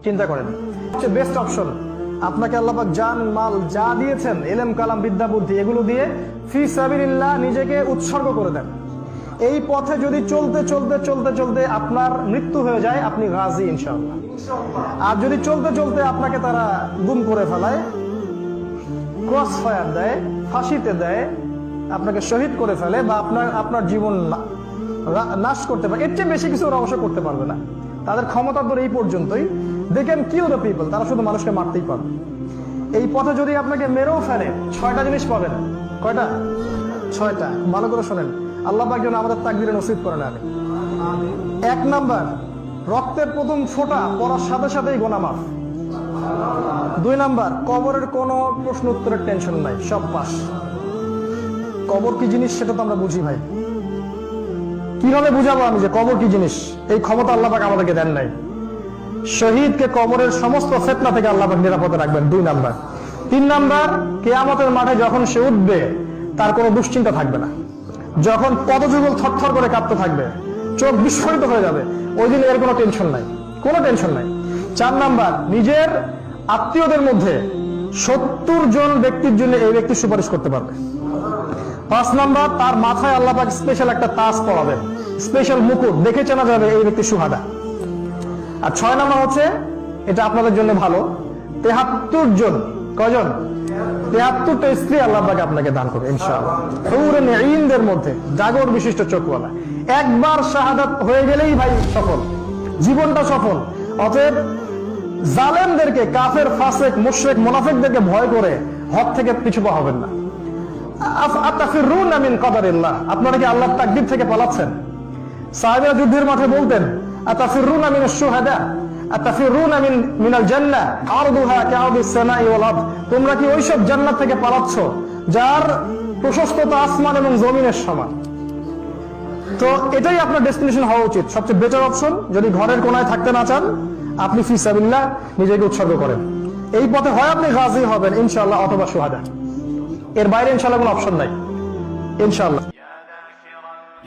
চিন্তা করেন, সবচেয়ে বেস্ট অপশন আপনাকে আল্লাহ পাক জান মাল যা দিয়েছেন, ইলম কালাম বিদ্যা বুদ্ধি, এগুলো দিয়ে ফি সাবিলিল্লাহ নিজেকে উৎসর্গ করে দেন। এই পথে যদি চলতে চলতে চলতে চলতে আপনার মৃত্যু হয়ে যায়, আপনি গাজী ইনশাআল্লাহ। আর যদি চলতে চলতে আপনাকে তারা গুম করে ফেলায়, ক্রস ফায়ার দেয়, ফাঁসিতে দেয়, আপনাকে শহীদ করে ফেলে, বা আপনার জীবন নাশ করতে পারে, এর চেয়ে বেশি কিছু ওরা অবশ্য করতে পারবে না। তাদের ক্ষমতা তো এই পর্যন্তই, they can kill the people, তারা শুধু মানুষকে মারতেই পারবে। এই পথে যদি আপনাকে মেরেও ফেলে, 6টা জিনিস পাবেন। কয়টা? 6টা। ভালো করে শোনেন, আল্লাহ পাক যেন আমাদের তাকদীরে নসিব করেন। আমি 1 নাম্বার, রক্তের প্রথম ফোঁটা পড়ার সাথে সাথেই গুনাহ মাফ। 2 নাম্বার, কবরের কোনো প্রশ্ন উত্তরের টেনশন নাই, সব পাস। কবর কি জিনিস সেটা তো আমরা বুঝি ভাই, কিভাবে বুঝাবো আমি যে কবর কি জিনিস? এই ক্ষমতা আল্লাহ পাক আমাদেরকে দেন নাই। শহীদকে কবরের সমস্ত ফিতনা থেকে আল্লাহ পাক নিরাপদে রাখবেন, 2 নাম্বার। 3 নাম্বার, কিয়ামতের মাঠে যখন সে উঠবে তার কোনো দুশ্চিন্তা থাকবে না। যখন পদযুগল থরথর করে কাঁপতে থাকবে, চোখ বিস্ফোরিত হয়ে যাবে, ওই দিন এর কোনো টেনশন নাই, কোনো টেনশন নাই। 4 নাম্বার, নিজের আত্মীয়দের মধ্যে 70 জন ব্যক্তির জন্য এই ব্যক্তি সুপারিশ করতে পারবে। 5 নাম্বার, তার মাথায় আল্লাহ পাক স্পেশাল একটা তাজ পরাবেন, স্পেশাল মুকুট, দেখে চেনা যাবে এই ব্যক্তি সুহাদা। আর 6 নাম্বার হচ্ছে, এটা আপনাদের জন্য ভালো, 73 জন, কয়জন? 73টা স্ত্রী আল্লাহ পাক আপনাকে দান করবে ইনশাআল্লাহ, হুরুন ঈনদের মধ্যে, জাগর বিশিষ্ট চোখওয়ালা। একবার শাহাদাত হয়ে গেলেই ভাই সফল, জীবনটা সফল। অতএব জালেমদেরকে, কাফের, ফাসিক, মুশরিক, মুনাফিকদেরকে ভয় করে হক থেকে পিছু পা হবেন না। আতাফিরুনা মিন কদারিল্লাহ, আপনারা কি আল্লাহর তাকদীর থেকে পালাচ্ছেন? সাহাবীরা যুদ্ধের মাঠে বলতেন, আতাফিরুনা মিনাশ শুহাদা, আতাফিরুনা মিনাল জান্নাহ আরদুহা কাআরদিস সামাই ওয়াল আরদ, তোমরা কি ওইসব জান্নাত থেকে পালাচ্ছ যার প্রশস্ততা আসমান এবং জমিনের সমান? তো এটাই আপনার ডেস্টিনেশন হওয়া উচিত, সবচেয়ে বেটার অপশন। যদি ঘরের কোনায় থাকতে না চান, আপনি ফি সাবিলিল্লাহ নিজেকে উৎসর্গ করেন। এই পথে হয় আপনি গাজী হবেন ইনশাআল্লাহ, অথবা শুহাদা। এর বাইরে ইনশাআল্লাহ কোনো অপশন নাই ইনশাআল্লাহ।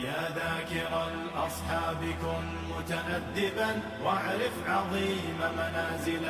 يا ذاكر الأصحاب كن متأدبا واعرف عظيم منازل